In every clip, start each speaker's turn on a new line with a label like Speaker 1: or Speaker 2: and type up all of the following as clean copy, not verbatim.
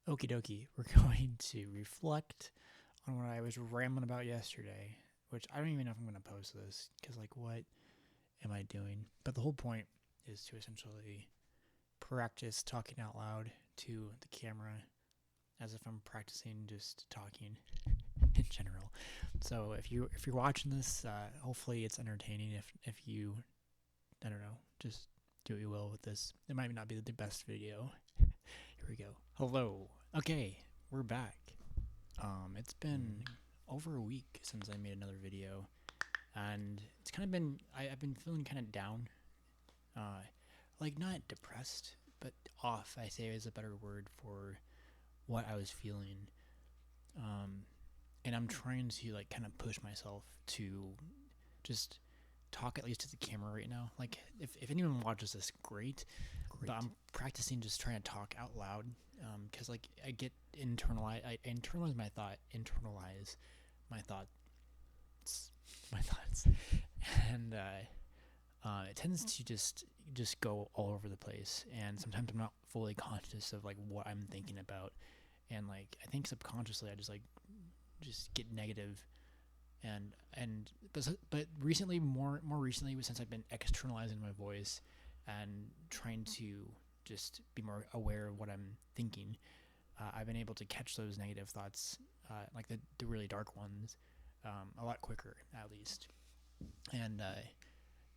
Speaker 1: Okie dokie, we're going to reflect on what I was rambling about yesterday, which I don't even know if I'm going to post this because, like, what am I doing? But the whole point is to essentially practice talking out loud to the camera as if I'm practicing just talking in general. So if you're watching this, hopefully it's entertaining. If you, I don't know, just do what you will with this. It might not be the best video. Here we go. Hello. Okay, we're back. It's been over a week since I made another video, and it's kind of been I've been feeling kind of down, like not depressed, but off. I say is a better word for what I was feeling. And I'm trying to like kind of push myself to just talk at least to the camera right now. Like if anyone watches this, great. But I'm practicing just trying to talk out loud, because like I get I internalize my thoughts, and it tends to just go all over the place. And sometimes I'm not fully conscious of like what I'm thinking about, and like I think subconsciously I just get negative. But recently, more recently, since I've been externalizing my voice and trying to just be more aware of what I'm thinking, I've been able to catch those negative thoughts, like the really dark ones, a lot quicker, at least. And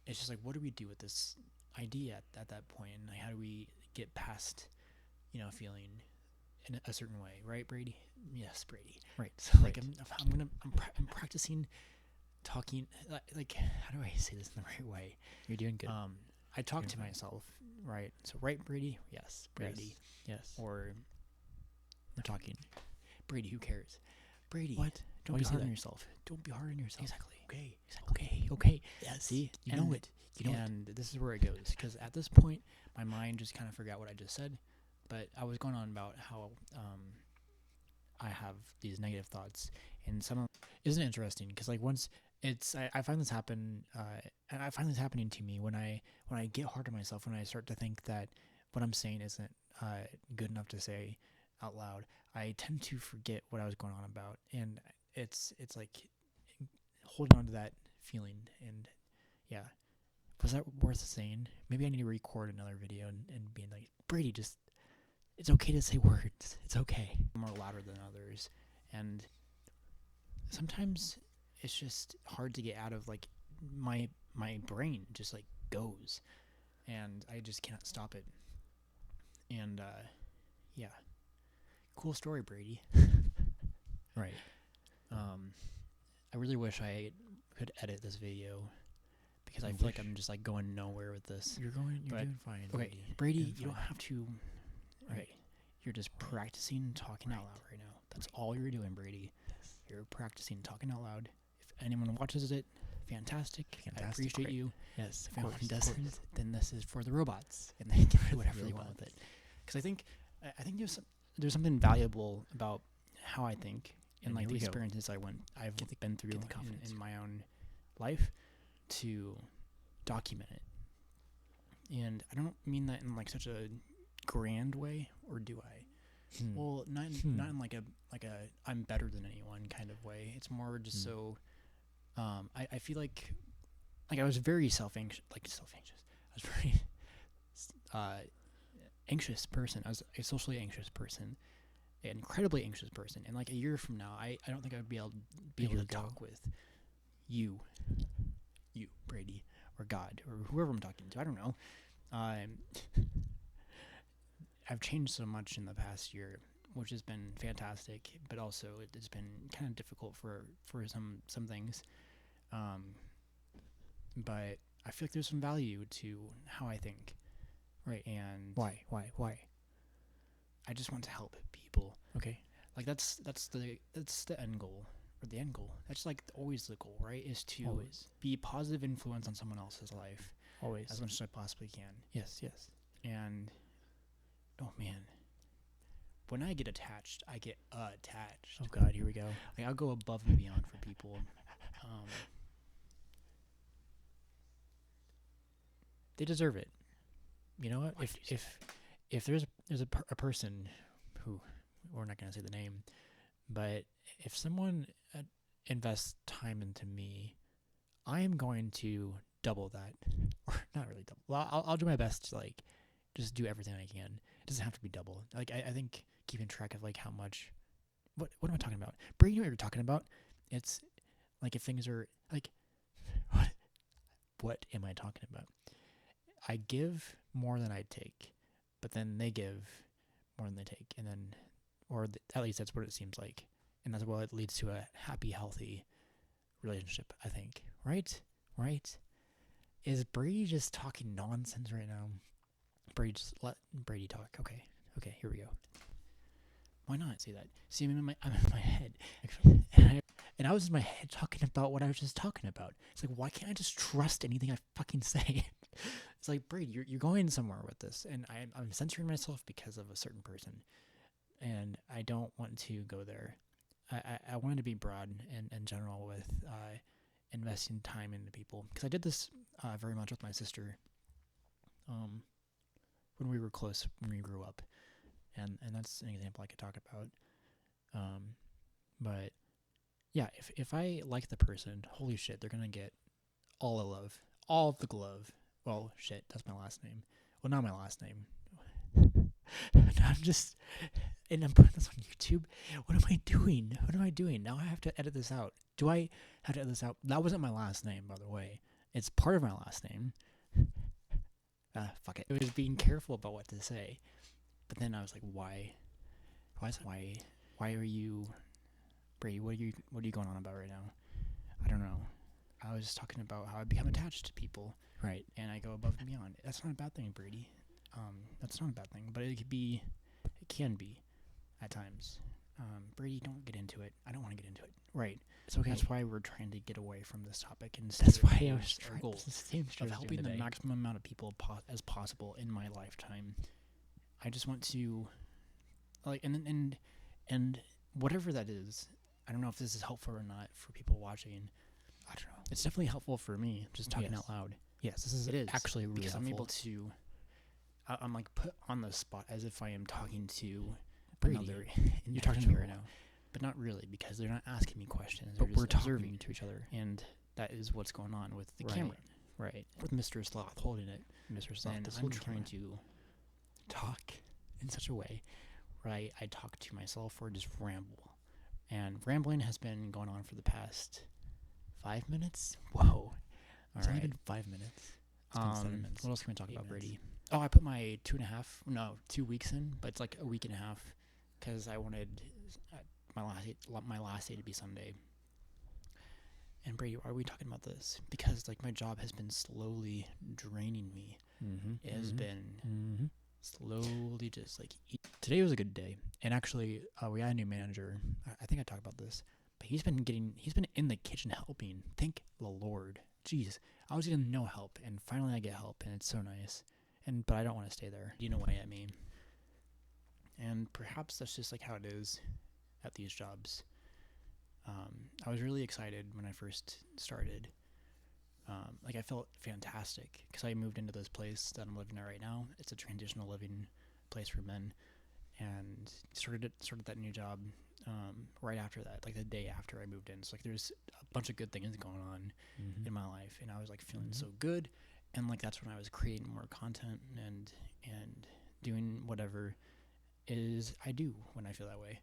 Speaker 1: it's just like, what do we do with this idea at that point? And like, how do we get past, feeling in a certain way, right, Brady? Yes, Brady. Right. So like I'm practicing talking, like how do I say this in the right way?
Speaker 2: You're doing good.
Speaker 1: I talk to myself, right? So right, Brady? Yes, Brady.
Speaker 2: Yes.
Speaker 1: Or we're talking. Brady, who cares? Brady.
Speaker 2: What?
Speaker 1: Don't
Speaker 2: Why
Speaker 1: be
Speaker 2: you say
Speaker 1: hard on
Speaker 2: that?
Speaker 1: yourself. Don't be hard on yourself.
Speaker 2: Exactly.
Speaker 1: Okay.
Speaker 2: Exactly.
Speaker 1: Okay.
Speaker 2: Yes.
Speaker 1: See?
Speaker 2: You know it. You know it.
Speaker 1: And this is where it goes. Because at this point, my mind just kind of forgot what I just said. But I was going on about how I have these negative thoughts. And some of isn't it interesting? Because like once I find this happen, and I find this happening to me when I get hard on myself, when I start to think that what I'm saying isn't good enough to say out loud. I tend to forget what I was going on about, and it's like holding on to that feeling. And yeah, was that worth saying? Maybe I need to record another video and being like, Brady, just it's okay to say words. It's okay. More louder than others, and sometimes it's just hard to get out of like my brain just like goes, and I just can't stop it. And yeah, cool story, Brady.
Speaker 2: Right.
Speaker 1: I really wish I could edit this video because I feel like I'm just like going nowhere with this.
Speaker 2: You're doing fine.
Speaker 1: Okay,
Speaker 2: Brady.
Speaker 1: Brady, you don't have to. Right, you're just practicing talking out loud right now. That's all you're doing, Brady.
Speaker 2: Yes.
Speaker 1: You're practicing talking out loud. If anyone watches it, fantastic. I appreciate
Speaker 2: great.
Speaker 1: you.
Speaker 2: Yes.
Speaker 1: If anyone doesn't, then this is for the robots, and they can do whatever they want with it. Because I think there's something valuable about how I think and like the experiences I've been through in my own life to document it. And I don't mean that in like such a grand way, or do I? Well, not in like a I'm better than anyone kind of way. It's more just so I feel like I was very self-anxious. I was very anxious person. I was a socially anxious person, an incredibly anxious person. And like a year from now, I don't think I would be able to talk with you, Brady, or God, or whoever I'm talking to. I don't know. I've changed so much in the past year, which has been fantastic, but also it's been kind of difficult for some things. But I feel like there's some value to how I think, right? And
Speaker 2: Why?
Speaker 1: I just want to help people.
Speaker 2: Okay.
Speaker 1: Like that's the end goal, or the end goal. That's like always the goal, right? Is to be a positive influence on someone else's life,
Speaker 2: Always.
Speaker 1: as much as I possibly can.
Speaker 2: Yes.
Speaker 1: And oh man, when I get attached, I get attached.
Speaker 2: Oh God, here we go.
Speaker 1: Like I'll go above and beyond for people. They deserve it. You know what? If there's a person who we're not going to say the name, but if someone invests time into me, I am going to double that, or not really double. Well, I'll do my best to like just do everything I can. It doesn't have to be double. Like I think keeping track of like how much. What am I talking about? Brady, you know what you're talking about? It's like if things are like, what? What am I talking about? I give more than I take, but then they give more than they take, and then, at least that's what it seems like, and that's what it leads to a happy, healthy relationship. I think, right? Right? Is Brady just talking nonsense right now? Brady, just let Brady talk. Okay, here we go. Why not say that? See, I'm in my head, and I was in my head talking about what I was just talking about. It's like, why can't I just trust anything I fucking say? It's like, Brady, you're going somewhere with this, and I'm censoring myself because of a certain person, and I don't want to go there. I wanted to be broad and general with investing time into people, because I did this very much with my sister when we were close, when we grew up, and that's an example I could talk about. But yeah, if I like the person, holy shit, they're gonna get all the love, all of the glove. Well, shit, that's my last name. Well, not my last name. I'm just, and I'm putting this on YouTube. What am I doing? Now I have to edit this out. Do I have to edit this out? That wasn't my last name, by the way. It's part of my last name. Fuck it. It was being careful about what to say. But then I was like, why are you, Brady, what are you going on about right now? I don't know. I was just talking about how I become attached to people.
Speaker 2: Right.
Speaker 1: And I go above and beyond. That's not a bad thing, Brady. That's not a bad thing, but it can be at times. Brady, don't get into it. I don't want to get into it. Right.
Speaker 2: It's okay.
Speaker 1: That's why we're trying to get away from this topic, and
Speaker 2: That's why I was
Speaker 1: our goal of helping the maximum amount of people as possible in my lifetime. I just want to, like, and whatever that is. I don't know if this is helpful or not for people watching. I don't know. It's definitely helpful for me, just talking out loud.
Speaker 2: Yes,
Speaker 1: It is
Speaker 2: actually really
Speaker 1: because
Speaker 2: helpful.
Speaker 1: I'm able to. I'm like put on the spot as if I am talking to
Speaker 2: Brady.
Speaker 1: another.
Speaker 2: You're talking to me right now.
Speaker 1: But not really, because they're not asking me questions.
Speaker 2: But
Speaker 1: They're just
Speaker 2: we're talking
Speaker 1: observing
Speaker 2: to each other.
Speaker 1: and that is what's going on with the
Speaker 2: Right.
Speaker 1: camera.
Speaker 2: Right.
Speaker 1: With Mr. Sloth holding it.
Speaker 2: Mr. Sloth,
Speaker 1: And
Speaker 2: this
Speaker 1: I'm
Speaker 2: whole
Speaker 1: trying
Speaker 2: camera.
Speaker 1: to talk in such a way where I talk to myself or just ramble. And rambling has been going on for the past 5 minutes. Whoa.
Speaker 2: It's only
Speaker 1: Alright.
Speaker 2: been 5 minutes. It's been 7 minutes.
Speaker 1: What else can we talk
Speaker 2: 8
Speaker 1: about,
Speaker 2: minutes.
Speaker 1: Brady? Oh, I put my 2 weeks in, but it's like a week and a half because I wanted my last day to be Sunday. And Brady, why are we talking about this? Because like my job has been slowly draining me. It has been slowly just like. Today was a good day, and actually, we got a new manager. I think I talked about this, but he's been in the kitchen helping. Thank the Lord. Jeez, I was getting no help, and finally I get help, and it's so nice. But I don't want to stay there. You know what I mean? And perhaps that's just like how it is at these jobs. I was really excited when I first started. Like I felt fantastic because I moved into this place that I'm living at right now. It's a transitional living place for men, and started that new job right after that, like the day after I moved in. So like there's a bunch of good things going on in my life, and I was like feeling so good, and like that's when I was creating more content and doing whatever is I do when I feel that way,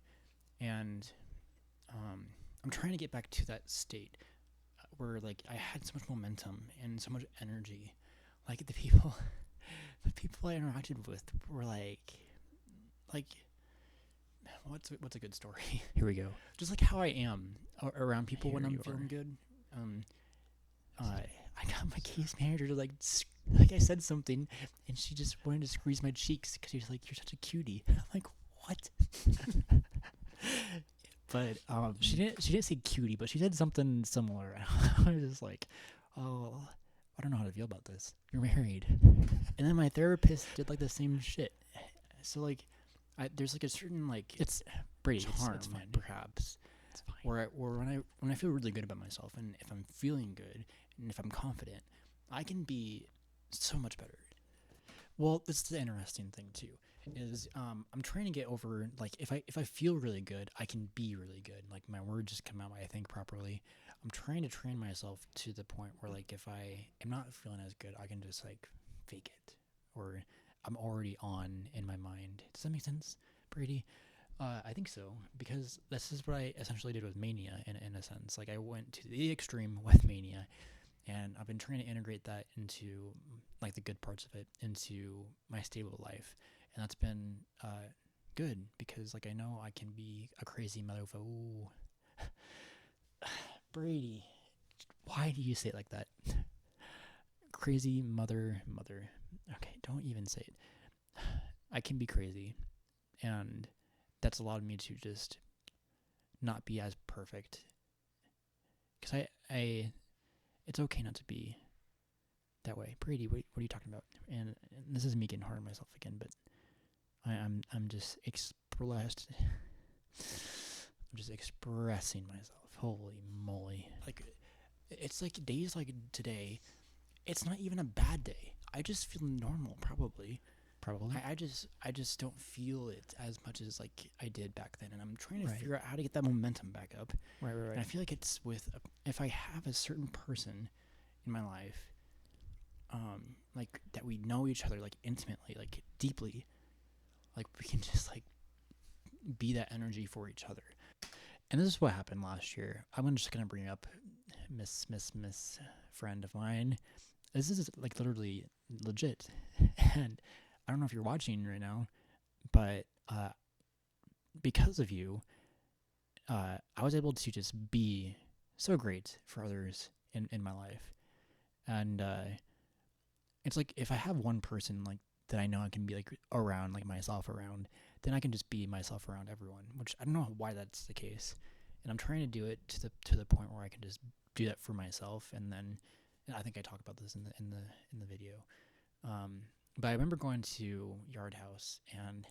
Speaker 1: and I'm trying to get back to that state where like I had so much momentum and so much energy. Like the people I interacted with were like what's a good story?
Speaker 2: Here we go.
Speaker 1: Just like how I am around people when
Speaker 2: Here
Speaker 1: I'm
Speaker 2: you
Speaker 1: feeling
Speaker 2: are.
Speaker 1: good. I got my case manager to like I said something, and she just wanted to squeeze my cheeks because she's like, "You're such a cutie." I'm like, what? But she didn't say cutie, but she said something similar. I was just like, oh, I don't know how to feel about this. You're married. And then my therapist did like the same shit. So like, there's like a certain like
Speaker 2: It's Brady.
Speaker 1: charm,
Speaker 2: It's fine.
Speaker 1: perhaps,
Speaker 2: It's fine.
Speaker 1: where when I feel really good about myself, and if I'm feeling good, and if I'm confident, I can be so much better. Well, this is the interesting thing too. is I'm trying to get over, like, if I feel really good, I can be really good. Like my words just come out. I think properly. I'm trying to train myself to the point where, like, if I am not feeling as good, I can just like fake it, or I'm already on in my mind. Does that make sense, Brady? I think so, because this is what I essentially did with Mania in a sense. Like, I went to the extreme with Mania, and I've been trying to integrate that into, like, the good parts of it into my stable life, and that's been good, because, like, I know I can be a crazy motherfucker. Ooh, Brady, why do you say it like that? Crazy mother. Okay, don't even say it. I can be crazy, and that's allowed me to just not be as perfect, because I it's okay not to be that way. Brady, what are you talking about? And this is me getting hard on myself again, but I'm just expressed. I'm just expressing myself. Holy moly! Like, it's like days like today. It's not even a bad day. I just feel normal, probably.
Speaker 2: Probably.
Speaker 1: I just don't feel it as much as, like, I did back then, and I'm trying to
Speaker 2: Right.
Speaker 1: figure out how to get that momentum back up.
Speaker 2: Right.
Speaker 1: And I feel like it's with, if I have a certain person in my life, like, that we know each other, like, intimately, like, deeply, like, we can just, like, be that energy for each other. And this is what happened last year. I'm just gonna bring up Miss friend of mine. This is, like, literally legit, and I don't know if you're watching right now, but because of you, I was able to just be so great for others in my life. And it's like, if I have one person, like, that I know I can be, like, around, like, myself around, then I can just be myself around everyone, which I don't know why that's the case. And I'm trying to do it to the point where I can just do that for myself. And then, and I think I talk about this in the video. But I remember going to Yard House, and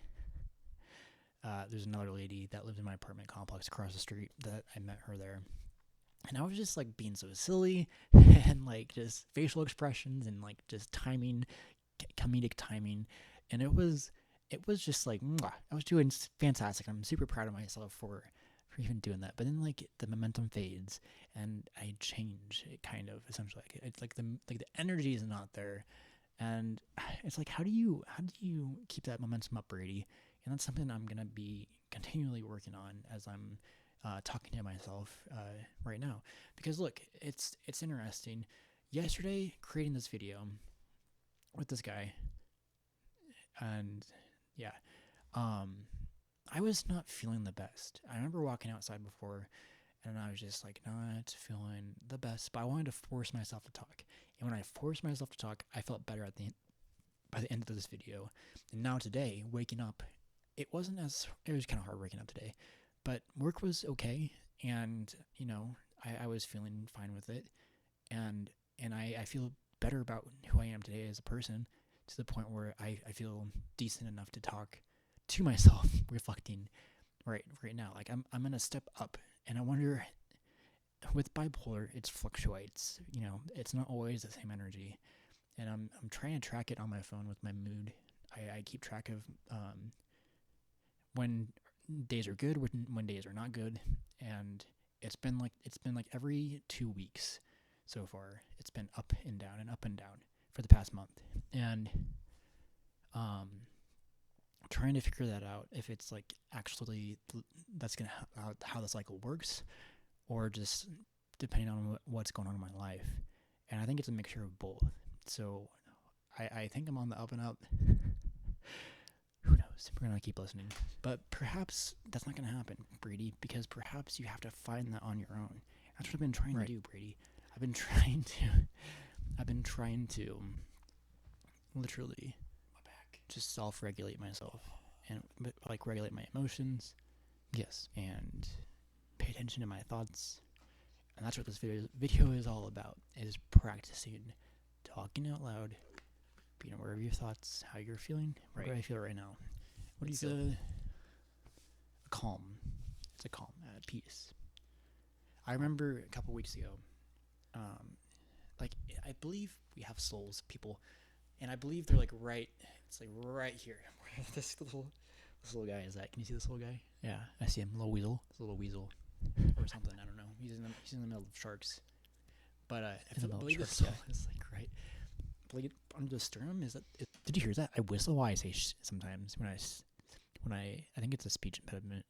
Speaker 1: there's another lady that lived in my apartment complex across the street that I met her there. And I was just, like, being so silly, and, like, just facial expressions, and, like, just timing, comedic timing. And it was just like, mwah, I was doing fantastic. I'm super proud of myself for even doing that. But then, like, the momentum fades, and I change it, kind of, essentially. It's like the energy is not there, and it's like, how do you keep that momentum up, Brady? And that's something I'm gonna be continually working on as I'm talking to myself right now. Because look, it's interesting. Yesterday, creating this video with this guy, and yeah, um, I was not feeling the best. I remember walking outside before, and I was just, like, not feeling the best. But I wanted to force myself to talk, and when I forced myself to talk, I felt better by the end of this video. And now today, waking up, it was kind of hard waking up today, but work was okay, and I was feeling fine with it, and I feel better about who I am today as a person, to the point where I feel decent enough to talk to myself, reflecting right now. Like, I'm gonna step up, and I wonder, with bipolar, it fluctuates. It's not always the same energy, and I'm trying to track it on my phone with my mood. I keep track of when days are good, when days are not good, and it's been like every 2 weeks so far. It's been up and down and up and down for the past month, and um, trying to figure that out, if it's, like, actually that's gonna how the cycle works, or just depending on what's going on in my life. And I think it's a mixture of both. So I think I'm on the up and up. Who knows? We're gonna keep listening, but perhaps that's not gonna happen, Brady, because perhaps you have to find that on your own. That's what I've been trying to do, Brady. I've been trying to. I've been trying to literally just self-regulate myself, and, like, regulate my emotions.
Speaker 2: Yes.
Speaker 1: And pay attention to my thoughts. And that's what this video is all about: is practicing talking out loud, being aware of your thoughts, how you're feeling. What do I feel right now? What do you feel? A calm. It's a calm, peace. I remember a couple weeks ago, like, I believe we have souls, people, and I believe they're, like, right It's like right here. this little guy is at. Can you see this little guy? Yeah, I see him. Little weasel. It's a little weasel or something. I don't know. He's in the middle of sharks. But I believe this is like right. Like under the sternum. Did you hear that? I whistle while I say sometimes when I think it's a speech impediment.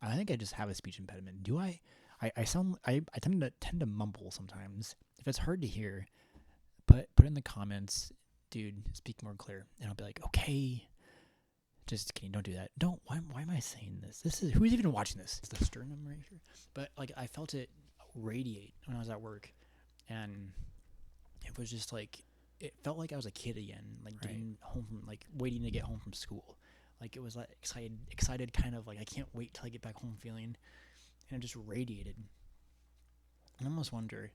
Speaker 1: I think I just have a speech impediment. Do I? I tend to mumble sometimes. If it's hard to hear, put in the comments, dude, speak more clear, and I'll be like, okay. Just kidding. Don't do that. Don't. Why am I saying this? Who's even watching this? It's the sternum right here. But like I felt it radiate when I was at work, and it was just like it felt like I was a kid again, like getting home from like waiting to get home from school. Like it was like excited, kind of like I can't wait till I get back home feeling, and it just radiated. I almost wonder,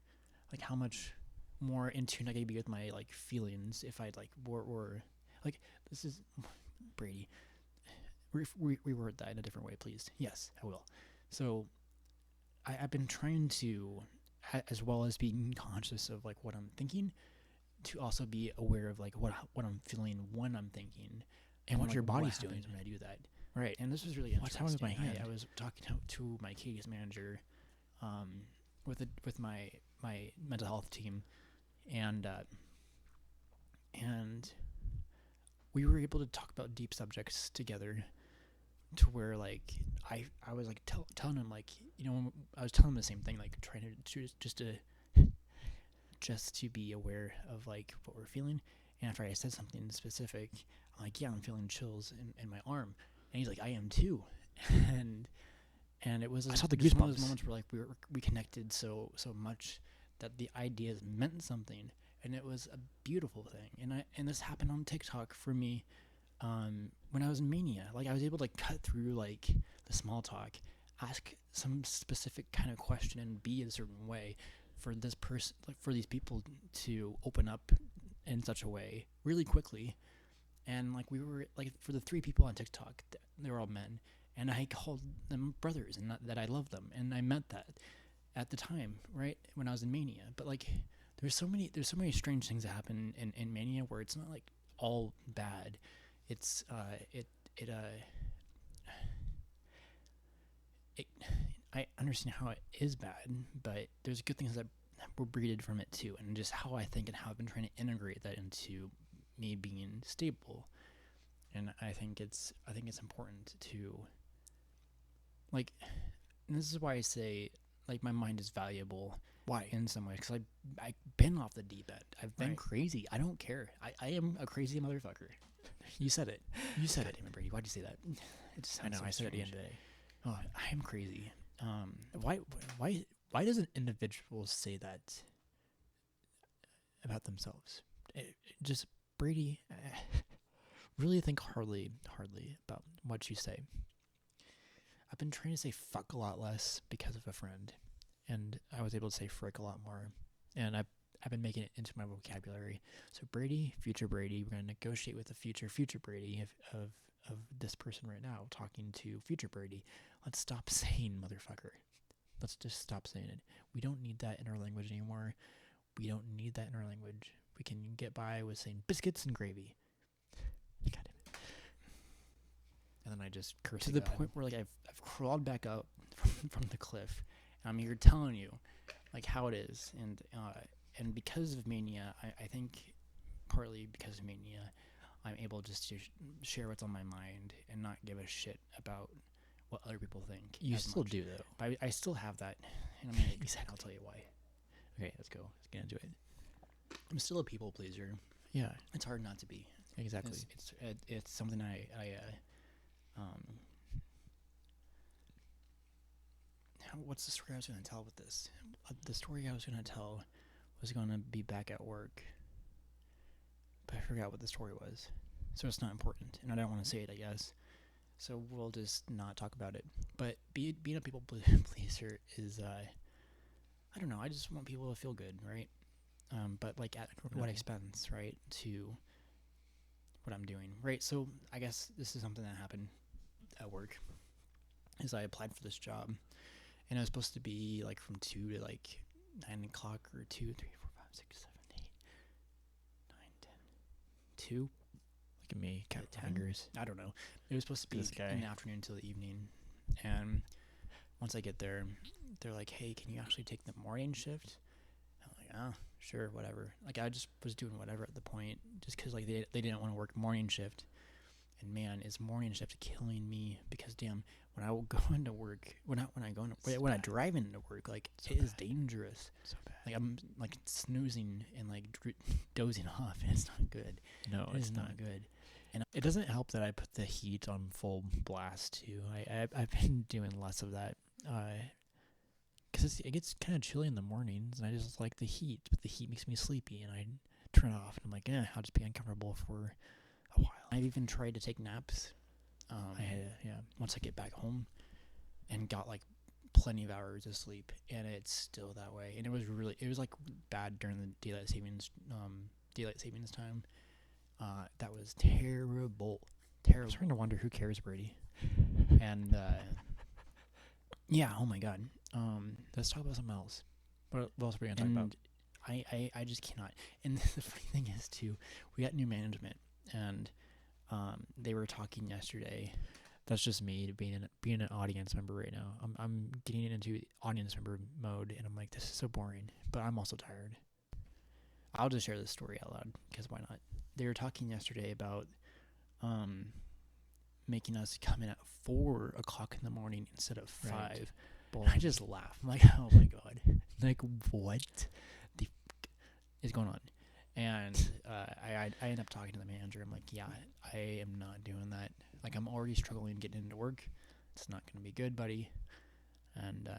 Speaker 1: like how much more in tune I could be with my like feelings if I'd like were like this is Brady. Reword that in a different way, please. Yes, I will. So I've been trying to, as well as being conscious of like what I'm thinking, to also be aware of like what I'm feeling when I'm thinking, and what like, your body's doing when I do that. Right. And this was really interesting. What's happening with my hand? I was talking to my case manager, with my mental health team, and we were able to talk about deep subjects together, to where like I was like telling him like I was telling him the same thing, like trying to just to be aware of like what we're feeling. And after I said something specific, I'm like, yeah, I'm feeling chills in my arm, and he's like, I am too, and it was
Speaker 2: I saw
Speaker 1: the
Speaker 2: goosebumps.
Speaker 1: One of those moments where like we connected so much that the ideas meant something, and it was a beautiful thing. And this happened on TikTok for me. When I was in Mania, like I was able to cut through like the small talk, ask some specific kind of question, and be a certain way for this person, like for these people to open up in such a way really quickly. And like we were like for the 3 people on TikTok, they were all men, and I called them brothers, and that I love them, and I meant that at the time, right when I was in Mania. But like there's so many strange things that happen in Mania where it's not like all bad. It's I understand how it is bad, but there's good things that were breeded from it too, and just how I think and how I've been trying to integrate that into me being stable. And I think it's important to like, and this is why I say like my mind is valuable.
Speaker 2: Why?
Speaker 1: In some way, because I've been off the deep end. I've been crazy. I don't care. I am a crazy motherfucker. You said it. You said it. Damn it, Brady. Why'd you say that? It just sounds
Speaker 2: I know.
Speaker 1: so
Speaker 2: I said it at the
Speaker 1: strange.
Speaker 2: end of the day.
Speaker 1: Oh, I am crazy.
Speaker 2: Why doesn't individuals say that about themselves?
Speaker 1: Just Brady, really think hardly about what you say. I've been trying to say fuck a lot less because of a friend, and I was able to say frick a lot more, and I've been making it into my vocabulary. So Brady, future Brady, we're gonna negotiate with the future Brady of this person right now, talking to future Brady. Let's stop saying motherfucker. Let's just stop saying it. We don't need that in our language anymore. We don't need that in our language. We can get by with saying biscuits and gravy. God damn it. And then I just curse to the point where like I've crawled back up from the cliff, and I'm here telling you like how it is, and because of Mania, I think partly because of Mania, I'm able just to share what's on my mind and not give a shit about what other people think.
Speaker 2: You still do though.
Speaker 1: But I still have that, and I'm gonna I'll tell you why. Okay, let's go. Let's get into it. I'm still a people pleaser.
Speaker 2: Yeah,
Speaker 1: it's hard not to be.
Speaker 2: Exactly.
Speaker 1: It's something what's the story I was going to tell with this? The story I was going to tell was going to be back at work, but I forgot what the story was, so it's not important, and I don't want to say it, I guess. So we'll just not talk about it. But being a people pleaser is, I don't know. I just want people to feel good, right? But like at what expense, right? To what I'm doing, right? So I guess this is something that happened at work. Is I applied for this job, and it was supposed to be like from 2 to like 9 o'clock, or 2, 3, 4, 5, 6, 7, 8, 9, 10, 2,
Speaker 2: Look at me, cat
Speaker 1: 10?
Speaker 2: fingers.
Speaker 1: I don't know. It was supposed to be
Speaker 2: This guy.
Speaker 1: in the afternoon till the evening, and once I get there, they're like, "Hey, can you actually take the morning shift?" I'm like, "Ah, sure, whatever." Like I just was doing whatever at the point, just because like they didn't want to work morning shift, and man, is morning shift killing me because damn, when I will go into work, when I drive into work, like
Speaker 2: So
Speaker 1: it is
Speaker 2: bad.
Speaker 1: dangerous.
Speaker 2: So bad.
Speaker 1: Like I'm like snoozing and like dozing off, and it's not good.
Speaker 2: No,
Speaker 1: It
Speaker 2: it's
Speaker 1: is
Speaker 2: not.
Speaker 1: not good.
Speaker 2: It doesn't help that I put the heat on full blast too. I've been doing less of that, because it gets kind of chilly in the mornings, and I just like the heat. But the heat makes me sleepy, and I turn it off. And I'm like, I'll just be uncomfortable for a while.
Speaker 1: I've even tried to take naps.
Speaker 2: Yeah.
Speaker 1: Once I get back home, and got like plenty of hours of sleep, and it's still that way. And it was like bad during the daylight savings time. That was terrible,
Speaker 2: I'm
Speaker 1: terrible.
Speaker 2: starting to wonder who cares, Brady.
Speaker 1: And yeah, oh my god.
Speaker 2: Let's talk about something else. What else are we gonna talk
Speaker 1: And
Speaker 2: about?
Speaker 1: I just cannot. And the funny thing is too, we got new management, and they were talking yesterday.
Speaker 2: That's just me being an audience member right now. I'm getting into audience member mode, and I'm like, this is so boring. But I'm also tired.
Speaker 1: I'll just share this story out loud because why not? They were talking yesterday about um, making us come in at 4 o'clock in the morning instead of 5.
Speaker 2: Right.
Speaker 1: And I just laugh. I'm like, oh my god, like what the f- is going on? And I end up talking to the manager. I'm like, yeah, I am not doing that. Like I'm already struggling getting into work. It's not going to be good, buddy. And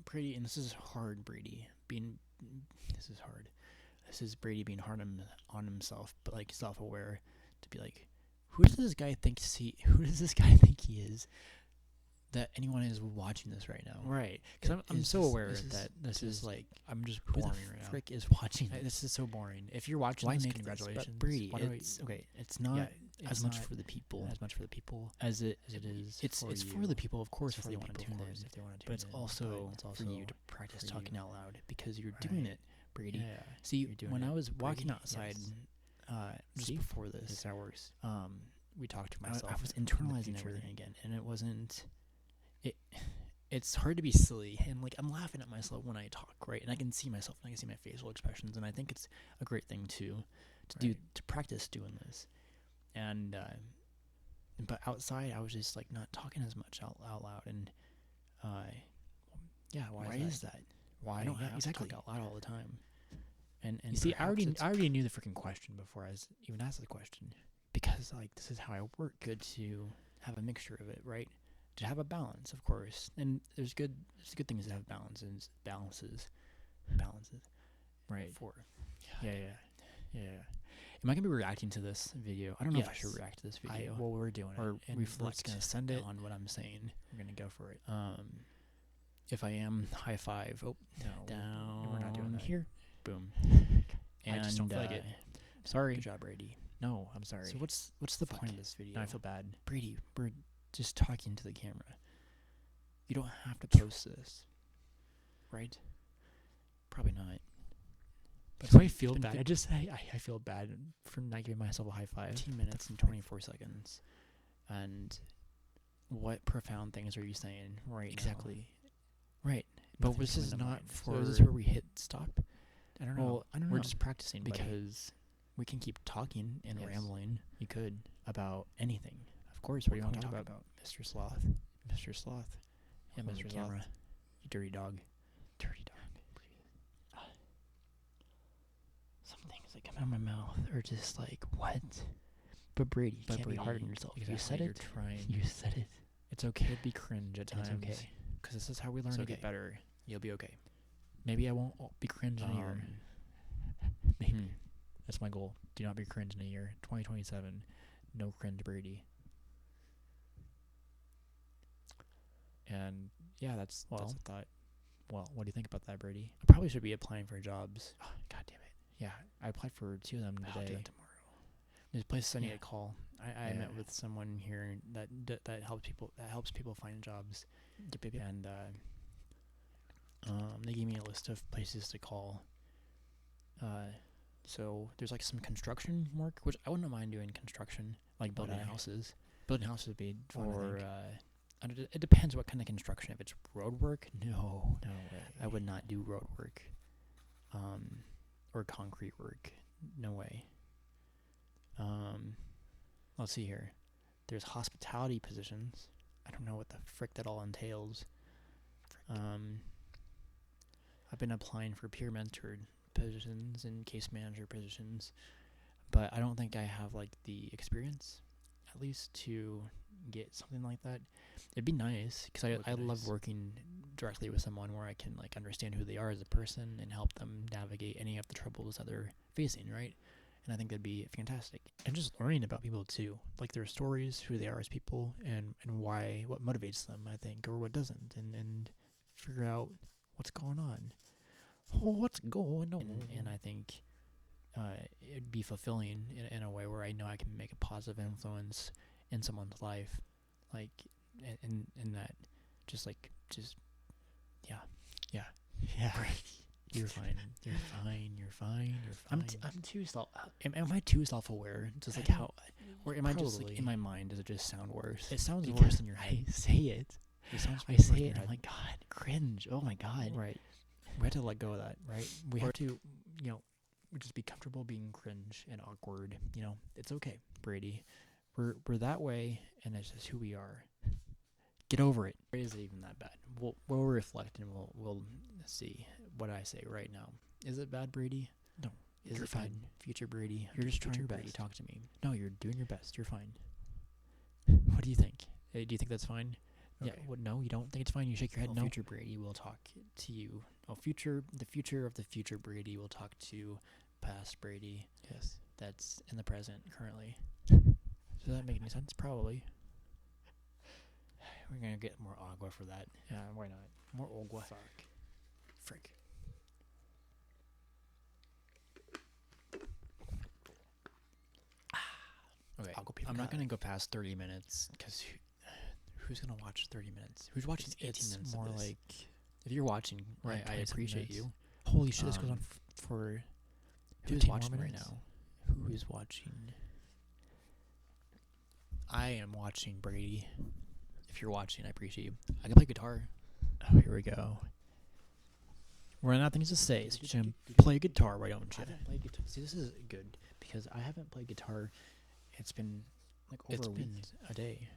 Speaker 1: Brady, and this is hard, Brady. This is hard. This is Brady being hard on himself, but like self-aware to be like, who does this guy think he is? That anyone is watching this right now,
Speaker 2: Right. Because I'm so aware that this is
Speaker 1: like,
Speaker 2: I'm just
Speaker 1: who the
Speaker 2: boring right now.
Speaker 1: frick is watching this?
Speaker 2: This is so boring. If you're watching
Speaker 1: Why
Speaker 2: this,
Speaker 1: make
Speaker 2: congratulations.
Speaker 1: this? But Brady,
Speaker 2: Why do
Speaker 1: it's okay. It's
Speaker 2: I,
Speaker 1: not
Speaker 2: yeah,
Speaker 1: as
Speaker 2: it's
Speaker 1: much
Speaker 2: not
Speaker 1: for the people
Speaker 2: as much for the people
Speaker 1: as it
Speaker 2: is.
Speaker 1: it's
Speaker 2: for
Speaker 1: it's
Speaker 2: you.
Speaker 1: for the people, of course,
Speaker 2: It's
Speaker 1: if
Speaker 2: for
Speaker 1: they
Speaker 2: the
Speaker 1: want to
Speaker 2: people,
Speaker 1: tune
Speaker 2: of course,
Speaker 1: in.
Speaker 2: if they want to
Speaker 1: But
Speaker 2: tune
Speaker 1: it's
Speaker 2: in.
Speaker 1: also,
Speaker 2: But it's
Speaker 1: for you
Speaker 2: also
Speaker 1: to practice
Speaker 2: for
Speaker 1: talking
Speaker 2: you.
Speaker 1: out loud because you're
Speaker 2: Right.
Speaker 1: doing it, Brady.
Speaker 2: Yeah.
Speaker 1: See,
Speaker 2: You're doing
Speaker 1: when
Speaker 2: it,
Speaker 1: I was walking
Speaker 2: Brady.
Speaker 1: outside,
Speaker 2: Yes.
Speaker 1: just
Speaker 2: See?
Speaker 1: before this,
Speaker 2: That's how it works.
Speaker 1: we talked to
Speaker 2: I
Speaker 1: myself.
Speaker 2: was
Speaker 1: I was
Speaker 2: internalizing
Speaker 1: internalizing
Speaker 2: future.
Speaker 1: everything again, and it wasn't. It. It's hard to be silly, and like I'm laughing at myself when I talk, right? And I can see myself, and I can see my facial expressions, and I think it's a great thing to practice doing this. And but outside, I was just like not talking as much out loud, and
Speaker 2: Yeah.
Speaker 1: why is that?
Speaker 2: Why?
Speaker 1: I don't
Speaker 2: Yeah,
Speaker 1: have
Speaker 2: exactly.
Speaker 1: to talk out loud all the time. And
Speaker 2: You see, I
Speaker 1: perhaps it's
Speaker 2: already knew the freaking question before I was even asked the question.
Speaker 1: because like this is how I work. Good to have a mixture of it, right? To have a balance, of course. And there's good things to have balances.
Speaker 2: Right.
Speaker 1: For
Speaker 2: Yeah.
Speaker 1: am I gonna be reacting to this video? I don't know if I should
Speaker 2: Yes.
Speaker 1: react to this video
Speaker 2: Well, we're doing
Speaker 1: or
Speaker 2: it. And
Speaker 1: reflect
Speaker 2: we're gonna send it.
Speaker 1: on what I'm saying.
Speaker 2: We're gonna go for it.
Speaker 1: If I am, high five. Oh,
Speaker 2: No,
Speaker 1: down.
Speaker 2: we're not doing that.
Speaker 1: here. Boom.
Speaker 2: I just don't feel like it. Sorry.
Speaker 1: Good job, Brady.
Speaker 2: No, I'm sorry.
Speaker 1: So what's the
Speaker 2: Fuck.
Speaker 1: point of this video?
Speaker 2: Now I feel bad.
Speaker 1: Brady, we're just talking to the camera. You don't have to post this, right? Probably not. But
Speaker 2: Do I
Speaker 1: it's
Speaker 2: feel
Speaker 1: been
Speaker 2: bad? I feel bad for not giving myself a high five.
Speaker 1: 15 minutes and 24 seconds. And what profound things are you saying right
Speaker 2: Exactly.
Speaker 1: now? Right.
Speaker 2: But
Speaker 1: Nothing
Speaker 2: this
Speaker 1: coming
Speaker 2: is
Speaker 1: to
Speaker 2: not
Speaker 1: mind.
Speaker 2: for.
Speaker 1: So is this where we hit stop?
Speaker 2: I don't know.
Speaker 1: Well, I don't
Speaker 2: We're
Speaker 1: know.
Speaker 2: just practicing buddy.
Speaker 1: Because we can keep talking and
Speaker 2: Yes.
Speaker 1: rambling
Speaker 2: You could
Speaker 1: about anything.
Speaker 2: Of course. What do you
Speaker 1: What
Speaker 2: want to
Speaker 1: can we
Speaker 2: talk about?
Speaker 1: Mr. Sloth.
Speaker 2: Mr. Sloth. Yeah,
Speaker 1: Hold on
Speaker 2: Mr.
Speaker 1: the
Speaker 2: Sloth.
Speaker 1: camera. You dirty dog.
Speaker 2: Dirty dog.
Speaker 1: Some things that come out of my mouth are just like, what? But Brady, you can't be hard on yourself.
Speaker 2: Exactly.
Speaker 1: You said
Speaker 2: You're
Speaker 1: it.
Speaker 2: trying.
Speaker 1: You said it.
Speaker 2: It's okay to be cringe at
Speaker 1: And
Speaker 2: times.
Speaker 1: it's okay.
Speaker 2: Because this is how we learn
Speaker 1: It's
Speaker 2: to
Speaker 1: okay.
Speaker 2: get better.
Speaker 1: You'll be okay.
Speaker 2: Maybe I won't be cringe in a year. Maybe.
Speaker 1: Hmm.
Speaker 2: That's my goal. Do not be cringe in a year. 2027. No cringe Brady. And yeah, that's a thought. Well, what do you think about that, Brady?
Speaker 1: I probably should be applying for jobs.
Speaker 2: Oh, God damn it. Yeah, I applied for 2 of them
Speaker 1: I'll do
Speaker 2: today.
Speaker 1: that tomorrow. There's places I need
Speaker 2: Yeah.
Speaker 1: to call. I
Speaker 2: Yeah.
Speaker 1: met with someone here that helps people find jobs, and they gave me a list of places to call. So there's like some construction work, which I wouldn't mind doing construction, like building
Speaker 2: I?
Speaker 1: houses.
Speaker 2: Building houses would be fun,
Speaker 1: Or
Speaker 2: I think.
Speaker 1: it depends what kind of construction. If it's road work, no,
Speaker 2: No way.
Speaker 1: I would not do road work. Or concrete work, no way. Let's see here. There's hospitality positions. I don't know what the frick that all entails. I've been applying for peer mentored positions and case manager positions, but I don't think I have like the experience, at least, to get something like that. It'd be nice because I love working directly with someone where I can like understand who they are as a person and help them navigate any of the troubles that they're facing, right? And I think that'd be fantastic.
Speaker 2: And just learning about people too, like their stories, who they are as people, and why, what motivates them, I think, or what doesn't, and figure out what's going on. Oh, what's going on?
Speaker 1: And I think it'd be fulfilling in a way where I know I can make a positive influence in someone's life, like in that, just yeah.
Speaker 2: You're fine. You're fine. You're fine. You're fine.
Speaker 1: I'm too self. Am I too self-aware? Just like how, or am I just like in my mind? Does it just sound worse?
Speaker 2: It sounds
Speaker 1: Because
Speaker 2: worse in your head.
Speaker 1: I say it.
Speaker 2: It sounds.
Speaker 1: I
Speaker 2: worse
Speaker 1: say
Speaker 2: in
Speaker 1: it.
Speaker 2: your
Speaker 1: And I'm
Speaker 2: head.
Speaker 1: like, God, cringe. Oh my God.
Speaker 2: Right.
Speaker 1: We have to let go of that.
Speaker 2: Right. We have to, just be comfortable being cringe and awkward. It's okay, Brady. We're that way, and it's just who we are. Get over it.
Speaker 1: Or is it even that bad? We'll reflect and we'll see what I say right now. Is it bad, Brady?
Speaker 2: No,
Speaker 1: Is
Speaker 2: you're
Speaker 1: it
Speaker 2: fine.
Speaker 1: bad, future Brady?
Speaker 2: You're just trying
Speaker 1: Future
Speaker 2: your
Speaker 1: Brady,
Speaker 2: best.
Speaker 1: talk to me.
Speaker 2: No, you're doing your best. You're fine.
Speaker 1: What do you think? Do you think that's fine?
Speaker 2: Yeah.
Speaker 1: Okay.
Speaker 2: No, you don't think it's fine. You shake your head.
Speaker 1: Well,
Speaker 2: No.
Speaker 1: future Brady will talk to you. The future of the future Brady will talk to past Brady.
Speaker 2: Yes.
Speaker 1: That's in the present currently.
Speaker 2: Does that make any sense? Probably.
Speaker 1: We're gonna get more agua for that.
Speaker 2: Yeah. Why not?
Speaker 1: More agua.
Speaker 2: Fuck.
Speaker 1: Frick. Okay, I'm not gonna go past 30 minutes because who's gonna watch 30 minutes? Who's watching 18
Speaker 2: It's
Speaker 1: minutes?
Speaker 2: more
Speaker 1: of this?
Speaker 2: like
Speaker 1: If you're watching,
Speaker 2: Right,
Speaker 1: I
Speaker 2: 27
Speaker 1: appreciate
Speaker 2: minutes.
Speaker 1: you.
Speaker 2: holy shit. This goes on
Speaker 1: Um,
Speaker 2: for
Speaker 1: Who's
Speaker 2: 15 more
Speaker 1: watching right
Speaker 2: minutes?
Speaker 1: now? Who is watching? I am watching, Brady. If you're watching, I appreciate you. I can play guitar.
Speaker 2: Oh, here we go. We're running out of things to say, so you're gonna play guitar, why don't
Speaker 1: I
Speaker 2: you?
Speaker 1: haven't played guitar. See, this is good because I haven't played guitar. It's been like over
Speaker 2: It's
Speaker 1: a
Speaker 2: been
Speaker 1: week.
Speaker 2: a day.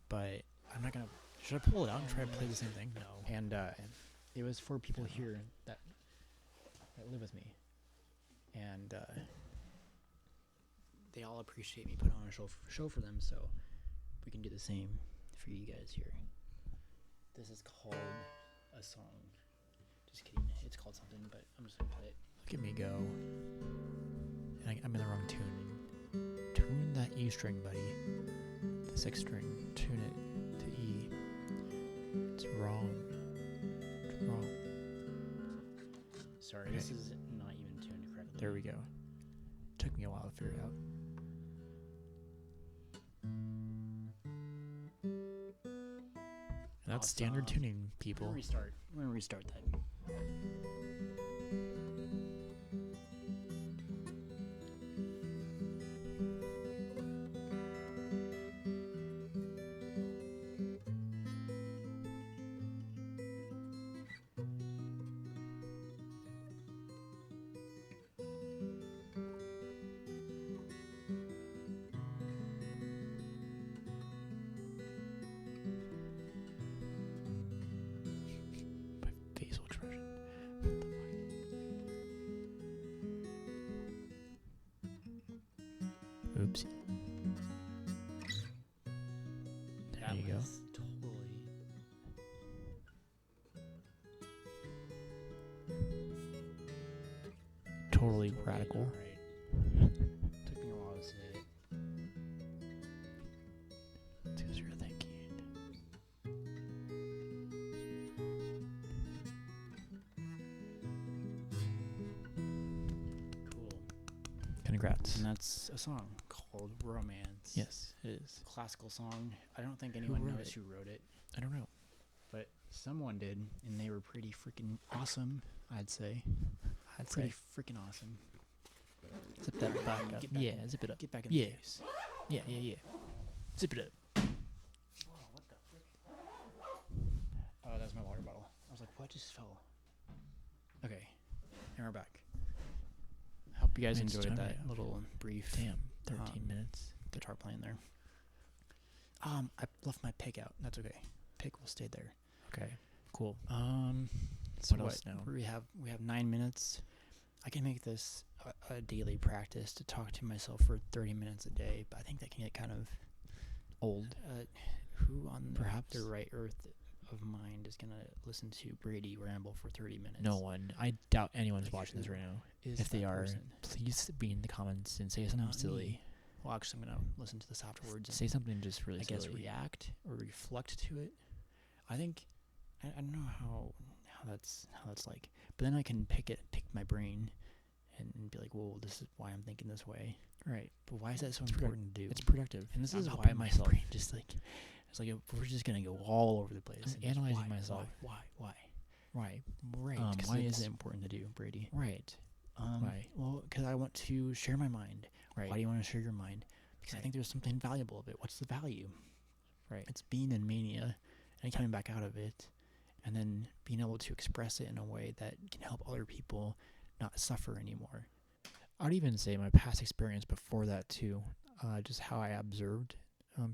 Speaker 1: But I'm not gonna.
Speaker 2: Should I pull it out and try to play the same thing? No.
Speaker 1: And it was for people here that live with me, and they all appreciate me putting on a show for them. So we can do the same for you guys here. This is called a song. Just kidding. It's called something, but I'm just gonna play it.
Speaker 2: Look at me go. And I'm in the wrong tune. Tune that E string, buddy. The sixth string. Tune it to E. It's wrong. It's wrong.
Speaker 1: Sorry,
Speaker 2: Okay.
Speaker 1: this is not even tuned correctly.
Speaker 2: There we go. Took me a while to figure it out. And that's standard
Speaker 1: Awesome.
Speaker 2: tuning, people.
Speaker 1: We're gonna restart that.
Speaker 2: My facial expression. What the fuck? Oops. There
Speaker 1: That
Speaker 2: you go.
Speaker 1: was
Speaker 2: Totally radical.
Speaker 1: Right. Took me a while to say it.
Speaker 2: It's 'cause you're thinking.
Speaker 1: Cool.
Speaker 2: Congrats.
Speaker 1: And that's a song called Romance.
Speaker 2: Yes, it is.
Speaker 1: Classical song. I don't think anyone
Speaker 2: wrote
Speaker 1: knows
Speaker 2: it?
Speaker 1: who wrote it,
Speaker 2: I don't know.
Speaker 1: but someone did, and they were pretty freaking awesome, I'd say.
Speaker 2: I'd
Speaker 1: Pretty
Speaker 2: say.
Speaker 1: freaking awesome.
Speaker 2: Zip that back up.
Speaker 1: Get back
Speaker 2: Yeah,
Speaker 1: in,
Speaker 2: zip it up.
Speaker 1: Get back in
Speaker 2: Yeah.
Speaker 1: the case.
Speaker 2: Yeah. Zip it up.
Speaker 1: Whoa, what the frick? Oh, that's my water bottle. I was like, what just fell? Okay, and we're back. I hope you guys
Speaker 2: Man, it's
Speaker 1: enjoyed
Speaker 2: time
Speaker 1: that
Speaker 2: to-
Speaker 1: little brief
Speaker 2: Damn, 13 minutes.
Speaker 1: guitar playing there. I left my pick out. That's okay. Pick will stay there.
Speaker 2: Okay, cool.
Speaker 1: So
Speaker 2: what else now?
Speaker 1: We have 9 minutes. I can make this a daily practice to talk to myself for 30 minutes a day, but I think that can get kind of
Speaker 2: Old.
Speaker 1: Who on
Speaker 2: Perhaps.
Speaker 1: the right earth of mind is gonna listen to Brady ramble for 30 minutes?
Speaker 2: No one. I doubt anyone's
Speaker 1: Like,
Speaker 2: watching this
Speaker 1: who
Speaker 2: right now.
Speaker 1: Is
Speaker 2: If they
Speaker 1: that
Speaker 2: are,
Speaker 1: person?
Speaker 2: please be in the comments and say something
Speaker 1: Not
Speaker 2: silly.
Speaker 1: me. Well, actually, I'm gonna listen to this afterwards.
Speaker 2: Say something just really
Speaker 1: I
Speaker 2: silly.
Speaker 1: guess react or reflect to it. I think I don't know how that's like, but then I can pick my brain and be like, well, this is why I'm thinking this way.
Speaker 2: Right.
Speaker 1: But why is that so
Speaker 2: It's
Speaker 1: important to do?
Speaker 2: It's productive.
Speaker 1: And this
Speaker 2: I'm
Speaker 1: is why
Speaker 2: helping
Speaker 1: my
Speaker 2: myself.
Speaker 1: brain just like it's like we're just gonna go all over the place.
Speaker 2: I'm
Speaker 1: and just
Speaker 2: analyzing
Speaker 1: why,
Speaker 2: myself.
Speaker 1: Why?
Speaker 2: Right.
Speaker 1: Right.
Speaker 2: Because
Speaker 1: Why is
Speaker 2: it's-
Speaker 1: it important to do, Brady?
Speaker 2: Right. Why?
Speaker 1: Well, because I want to share my mind.
Speaker 2: Right.
Speaker 1: Why do you want to share your mind? Because I
Speaker 2: Right.
Speaker 1: think there's something valuable of it. What's the value?
Speaker 2: Right.
Speaker 1: It's being in mania and coming back out of it, and then being able to express it in a way that can help other people not suffer anymore.
Speaker 2: I'd even say my past experience before that too, just how I observed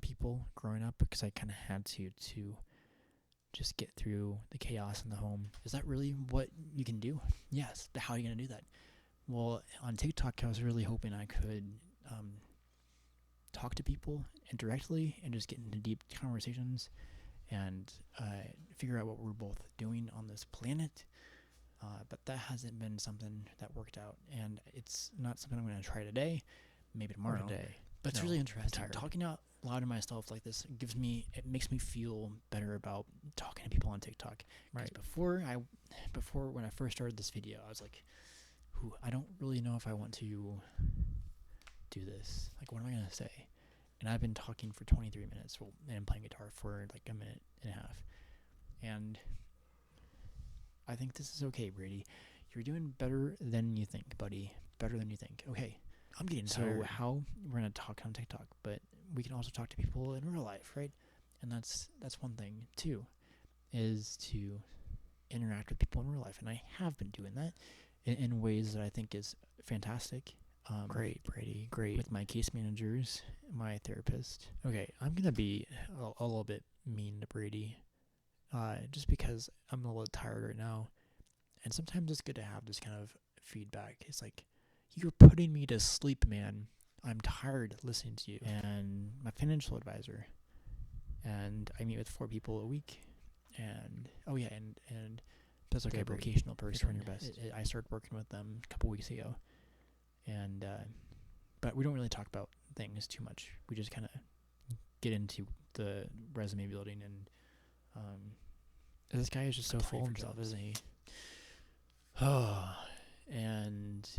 Speaker 2: people growing up, because I kind of had to just get through the chaos in the home.
Speaker 1: Is that really what you can do? Yes. But how are you going to do that? Well, on TikTok, I was really hoping I could talk to people indirectly and just get into deep conversations and figure out what we're both doing on this planet. But that hasn't been something that worked out, and it's not something I'm going to try today, maybe tomorrow.
Speaker 2: Today.
Speaker 1: But it's
Speaker 2: No,
Speaker 1: really
Speaker 2: I'm
Speaker 1: interesting.
Speaker 2: tired.
Speaker 1: Talking out loud to myself like this it makes me feel better about talking to people on TikTok. 'Cause
Speaker 2: Right.
Speaker 1: before when I first started this video, I was like, "Ooh, I don't really know if I want to do this. Like, what am I gonna say?" And I've been talking for 23 minutes, and playing guitar for like a minute and a half, and I think this is okay, Brady. You're doing better than you think, buddy. Better than you think. Okay.
Speaker 2: I'm getting
Speaker 1: So
Speaker 2: tired.
Speaker 1: how we're gonna talk on TikTok, but we can also talk to people in real life, right? And that's one thing too, is to interact with people in real life, and I have been doing that in ways that I think is fantastic.
Speaker 2: Great, Brady. Great.
Speaker 1: With my case managers, my therapist.
Speaker 2: Okay, I'm gonna be a little bit mean to Brady, just because I'm a little tired right now, and sometimes it's good to have this kind of feedback. It's like, you're putting me to sleep, man. I'm tired listening to you.
Speaker 1: And my financial advisor, and I meet with 4 people a week, and and
Speaker 2: That's okay,
Speaker 1: the
Speaker 2: Brady.
Speaker 1: vocational
Speaker 2: You're
Speaker 1: person.
Speaker 2: doing your best.
Speaker 1: I started working with them a couple weeks ago, and but we don't really talk about things too much. We just kind of get into the resume building, and
Speaker 2: This guy is just so full of himself, isn't he?
Speaker 1: and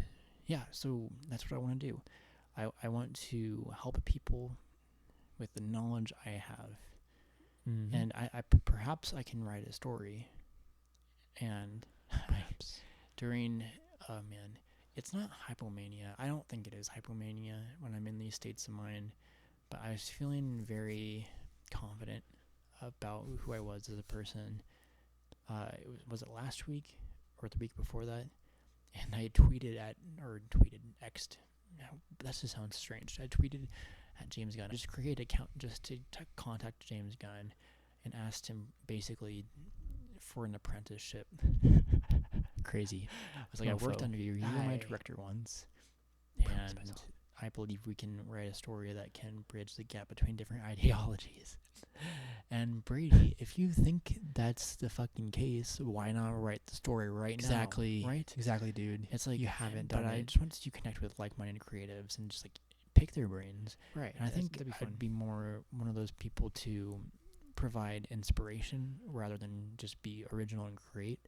Speaker 1: yeah, so that's what I want to do. I want to help people with the knowledge I have,
Speaker 2: Mm-hmm.
Speaker 1: and perhaps I can write a story, and
Speaker 2: Perhaps.
Speaker 1: during man, it's not hypomania. I don't think it is hypomania when I'm in these states of mind, but I was feeling very confident about who I was as a person. Was it last week or the week before that? And I tweeted X'd. That just sounds strange. I tweeted at James Gunn. Just create an account just to contact James Gunn and asked him basically for an apprenticeship.
Speaker 2: Crazy.
Speaker 1: I was like, I worked
Speaker 2: Mofo.
Speaker 1: under you. You were my
Speaker 2: I
Speaker 1: director once,
Speaker 2: promise
Speaker 1: and
Speaker 2: myself.
Speaker 1: I believe we can write a story that can bridge the gap between different ideologies. And Brady, if you think that's the fucking case, why not write the story right
Speaker 2: Exactly.
Speaker 1: now? Right?
Speaker 2: Exactly, dude.
Speaker 1: It's like
Speaker 2: You haven't
Speaker 1: but
Speaker 2: done
Speaker 1: I
Speaker 2: it.
Speaker 1: just wanted to connect with like-minded creatives and just like pick their brains.
Speaker 2: Right.
Speaker 1: And I think
Speaker 2: that'd be fun.
Speaker 1: I'd be more one of those people to provide inspiration rather than just be original and create.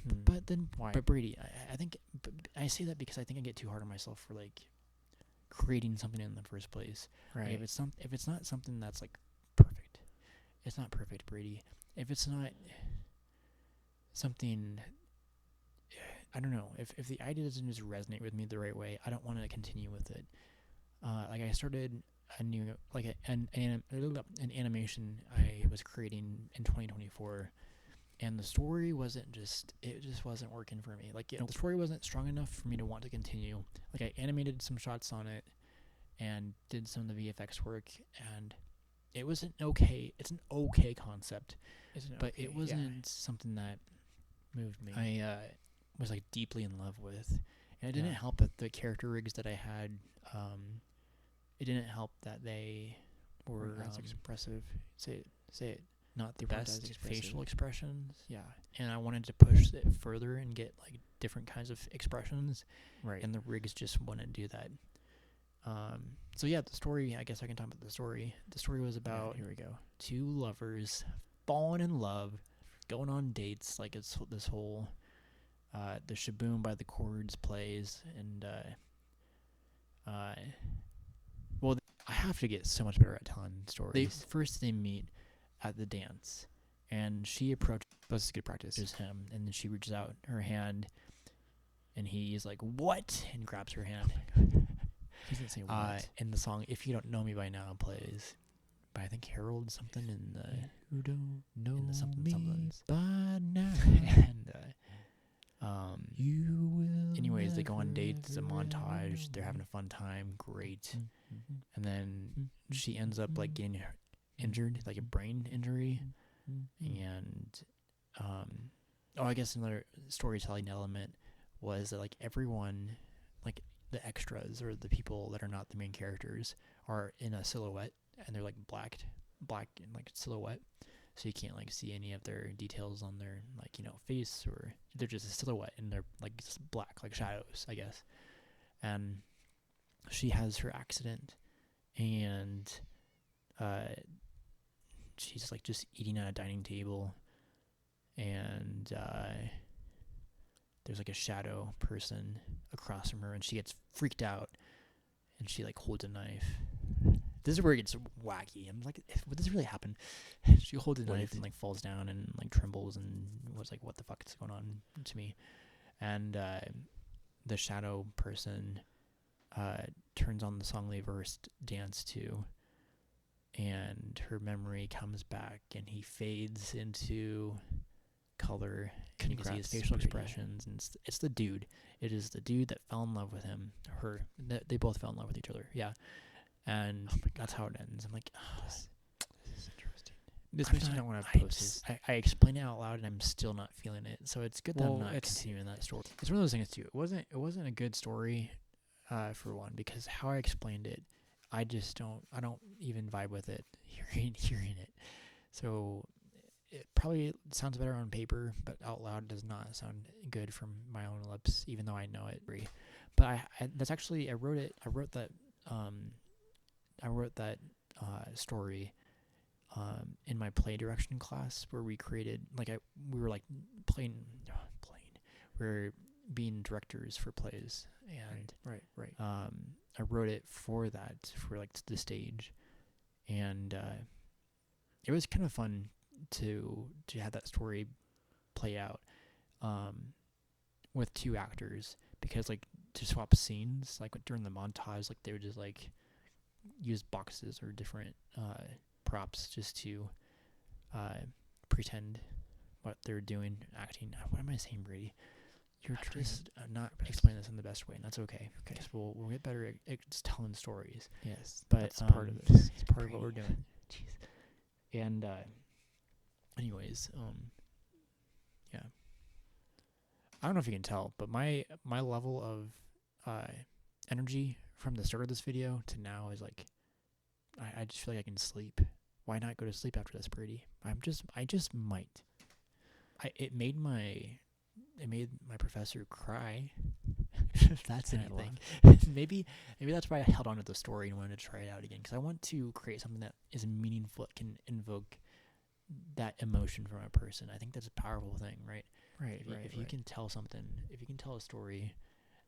Speaker 1: But then,
Speaker 2: Why?
Speaker 1: but Brady, I think I say that because I think I get too hard on myself for like creating something in the first place.
Speaker 2: Right.
Speaker 1: Like, if it's not something that's like perfect, it's not perfect, Brady. If it's not something, I don't know, if the idea doesn't just resonate with me the right way, I don't want to continue with it. Like I started a new like an animation I was creating in 2024, and the story wasn't just it just wasn't working for me. Like the story wasn't strong enough for me to want to continue. Like I animated some shots on it and did some of the VFX work, and it was an okay. It's an okay concept, but it wasn't something that
Speaker 2: moved me.
Speaker 1: I was like deeply in love with, and it didn't help that the character rigs that I had. It didn't help that they were
Speaker 2: as expressive.
Speaker 1: Say it.
Speaker 2: Not the best
Speaker 1: facial expressions.
Speaker 2: Yeah,
Speaker 1: and I wanted to push it further and get like different kinds of expressions.
Speaker 2: Right.
Speaker 1: And the rigs just wouldn't do that. So yeah, the story. I guess I can talk about the story. The story was about
Speaker 2: here we go.
Speaker 1: Two lovers falling in love, going on dates. Like it's this whole the Shaboom by the Chords plays, and well, I have to get so much better at telling stories. First, they meet at the dance, and she approaches.
Speaker 2: That's good practice.
Speaker 1: Him, and then she reaches out her hand, and he's like, "What?" and grabs her hand.
Speaker 2: He doesn't say what.
Speaker 1: And the song "If You Don't Know Me by Now" plays by I think Harold something in the
Speaker 2: "Who Don't Know
Speaker 1: in the something
Speaker 2: Me
Speaker 1: somethings
Speaker 2: by Now."
Speaker 1: And
Speaker 2: you will.
Speaker 1: anyways, they go on dates. It's a montage. They're having a fun time. Great. And then she ends up like getting injured, like a brain injury. And I guess another storytelling element was that like everyone, like the extras or the people that are not the main characters, are in a silhouette, and they're like black and like silhouette, so you can't like see any of their details on their like face, or they're just a silhouette and they're like just black, like shadows, I guess. And she has her accident, and she's like just eating at a dining table, and there's like a shadow person across from her, and she gets freaked out, and she like holds a knife. This is where it gets wacky. I'm like, would this really happen? She holds a knife and like falls down and like trembles and was like, what the fuck is going on to me? And the shadow person turns on the song they first danced to, and her memory comes back, and he fades into color. And you can see his facial expressions, and it's the dude. It is the dude that fell in love with him. They both fell in love with each other. Yeah. And that's how it ends. I'm like,
Speaker 2: this is interesting. This
Speaker 1: makes me not want to post this. I explain it out loud, and I'm still not feeling it. So it's good that I'm not continuing that story. It's one of those things too. It wasn't a good story, for one, because how I explained it, I don't even vibe with it hearing it. So it probably sounds better on paper, but out loud does not sound good from my own lips, even though I know it. But I that's actually I wrote that story in my play direction class, where we created we were like playing we were being directors for plays, and
Speaker 2: right.
Speaker 1: I wrote it for like the stage, and it was kind of fun to have that story play out with two actors, because like to swap scenes, like during the montage, like they would just like use boxes or different props just to pretend what they're doing, acting. What am I saying, Brady? You're just not explaining this in the best way, and that's okay. Because we'll get better at just telling stories.
Speaker 2: Yes,
Speaker 1: but
Speaker 2: that's part of this.
Speaker 1: It's part of what we're doing. Jeez. And anyways, yeah. I don't know if you can tell, but my level of energy from the start of this video to now is like, I just feel like I can sleep. Why not go to sleep after this, Brady? I just might. It made my professor cry. If that's anything. maybe that's why I held on to the story and wanted to try it out again, because I want to create something that is meaningful, that can invoke that emotion from a person. I think that's a powerful thing, right? If you can tell something, if you can tell a story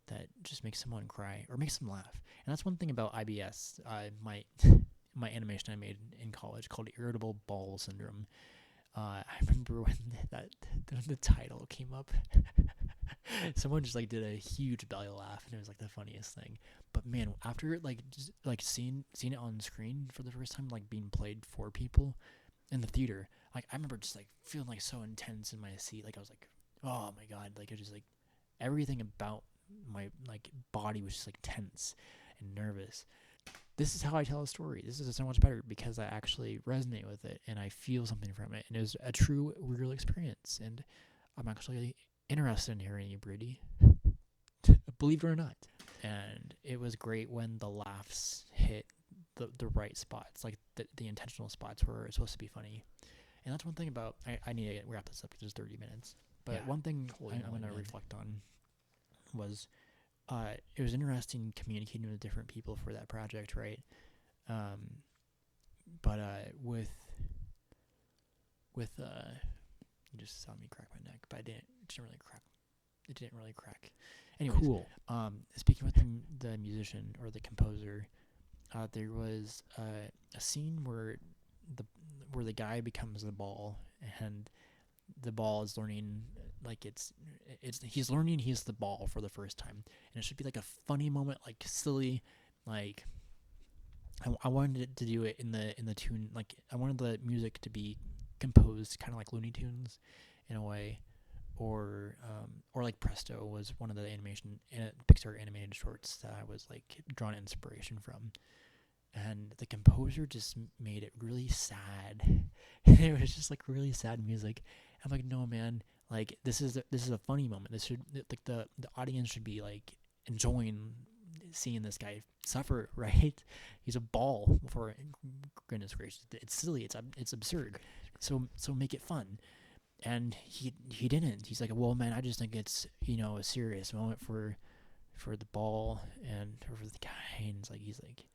Speaker 1: that just makes someone cry or makes them laugh. And that's one thing about IBS, my animation I made in college called Irritable Bowel Syndrome. I remember when the title came up,
Speaker 2: Someone just like did a huge belly laugh, and it was like the funniest thing. But man, after like just like seeing it on screen for the first time, like being played for people in the theater, like I remember just like feeling like so intense in my seat. Like I was like, oh my god, like it just like everything about my like body was just like tense and nervous. This is how I tell a story. This is so much better because I actually resonate with it and I feel something from it, and it was a true real experience. And I'm actually interested in hearing you, Brady. Believe it or not. And it was great when the laughs hit the right spots, like the intentional spots where it's supposed to be funny. And that's one thing about I need to wrap this up because it's 30 minutes. But
Speaker 1: Yeah,
Speaker 2: one thing
Speaker 1: totally
Speaker 2: I'm going to
Speaker 1: man.
Speaker 2: reflect on was it was interesting communicating with different people for that project, right? Um, but with you just saw me crack my neck, but it didn't really crack. It didn't really crack. Anyways,
Speaker 1: Cool.
Speaker 2: speaking with the musician or the composer, there was a scene the where the guy becomes the ball, and the ball is learning like it's he's learning he's the ball for the first time, and it should be like a funny moment, like silly, like I wanted it to do it in the tune, like I wanted the music to be composed kind of like Looney Tunes in a way, or like Presto was one of the Pixar animated shorts that I was like drawn inspiration from, and the composer just made it really sad. It was just like really sad music. I'm like, no man, like this is a funny moment. This should like the audience should be like enjoying seeing this guy suffer, right? He's a ball for goodness gracious. It's silly. It's absurd. So make it fun. And he didn't. He's like, well, man, I just think it's a serious moment for the ball and for the guy. And he's like,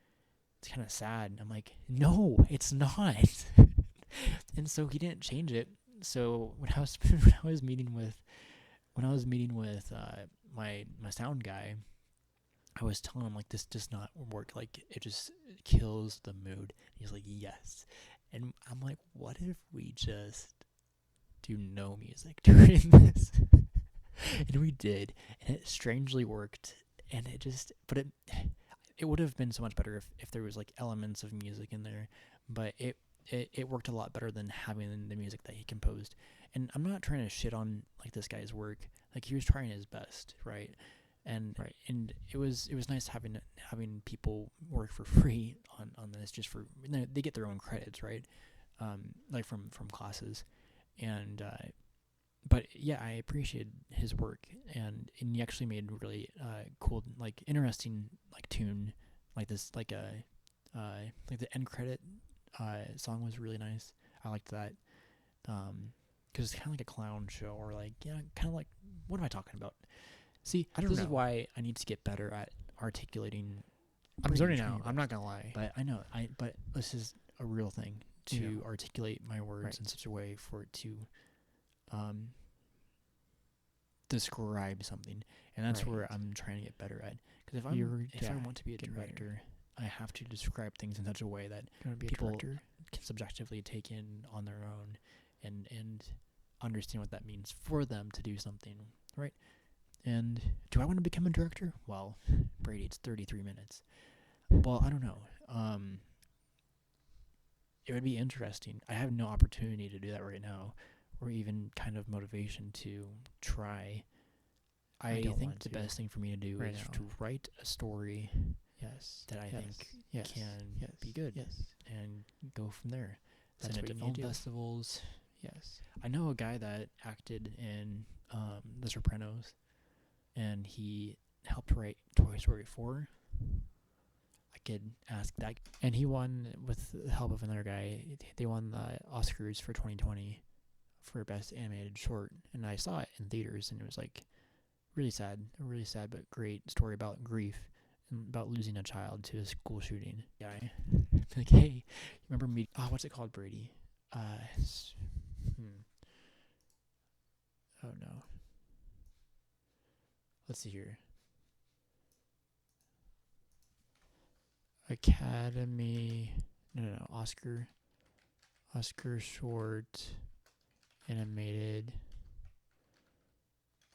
Speaker 2: it's kind of sad. I'm like, no, it's not. And so he didn't change it. So when I was when I was meeting with my sound guy, I was telling him like this does not work. Like it just kills the mood. He's like, yes. And I'm like, what if we just do no music during this? And we did, and it strangely worked. And it would have been so much better if there was like elements of music in there, but it worked a lot better than having the music that he composed. And I'm not trying to shit on like this guy's work. Like he was trying his best, right? And it was nice having people work for free on this, just for they get their own credits, right? Like from classes, and but yeah, I appreciated his work, and he actually made really cool, like interesting, like tune, like this, like the end credit song was really nice. I liked that, because it's kind of like a clown show, or like kind of like, what am I talking about? See,
Speaker 1: I don't
Speaker 2: this
Speaker 1: know.
Speaker 2: is why I need to get better at articulating.
Speaker 1: I'm zoning
Speaker 2: Brady
Speaker 1: out.
Speaker 2: Trainer
Speaker 1: I'm not
Speaker 2: best.
Speaker 1: gonna lie.
Speaker 2: But I know but this is a real thing to
Speaker 1: Yeah.
Speaker 2: articulate my words
Speaker 1: Right.
Speaker 2: in such a way for it to um describe something, and that's where
Speaker 1: Right.
Speaker 2: I'm trying to get better at. Because if I want to be a
Speaker 1: get better.
Speaker 2: director, I have to describe things in such a way that
Speaker 1: Gonna be a
Speaker 2: people
Speaker 1: director.
Speaker 2: can subjectively take in on their own, and understand what that means for them to do something, right? And do I want to become a director? Well, Brady, it's 33 minutes. Well, I don't know. It would be interesting. I have no opportunity to do that right now, or even kind of motivation to try. I
Speaker 1: don't
Speaker 2: think
Speaker 1: want
Speaker 2: the
Speaker 1: to
Speaker 2: best thing for me to do
Speaker 1: right
Speaker 2: is
Speaker 1: now.
Speaker 2: to write a story
Speaker 1: Yes.
Speaker 2: that I think
Speaker 1: yes.
Speaker 2: can
Speaker 1: yes.
Speaker 2: be good,
Speaker 1: Yes.
Speaker 2: and go from there.
Speaker 1: That's
Speaker 2: Send it
Speaker 1: what
Speaker 2: to
Speaker 1: you need
Speaker 2: film
Speaker 1: to do.
Speaker 2: festivals.
Speaker 1: Yes.
Speaker 2: I know a guy that acted in The Sopranos, and he helped write Toy Story 4. I could ask that. And he won, with the help of another guy, they won the Oscars for 2020 for Best Animated Short. And I saw it in theaters, and it was like a really sad but great story about grief and about losing a child to a school shooting. Guy, like, hey, remember me? Oh, what's it called, Brady? Oh no. Let's see here. Academy. No. Oscar short animated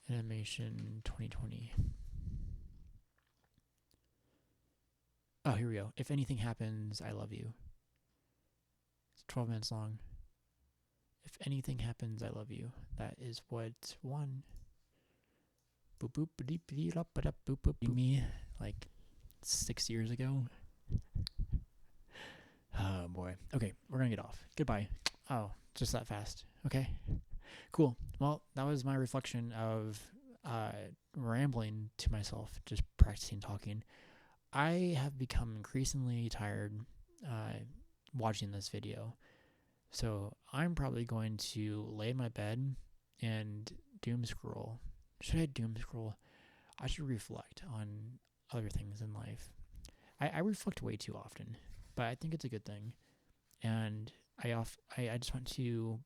Speaker 2: Animation 2020. Oh, here we go. If anything happens, I love you. It's 12 minutes long. If anything happens, I love you. That is what won. Boop boop boop boop boop boop boop. Me like 6 years ago. Oh boy. Okay, we're gonna get off. Goodbye. Oh, just that fast. Okay. Cool. Well, that was my reflection of rambling to myself, just practicing talking. I have become increasingly tired watching this video. So I'm probably going to lay in my bed and doom scroll. Should I doom scroll? I should reflect on other things in life. I reflect way too often, but I think it's a good thing. And I just want to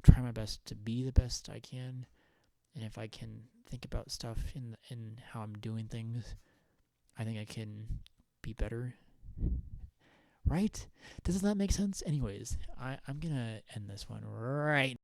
Speaker 2: try my best to be the best I can. And if I can think about stuff in how I'm doing things, I think I can be better. Right? Doesn't that make sense? Anyways, I'm going to end this one right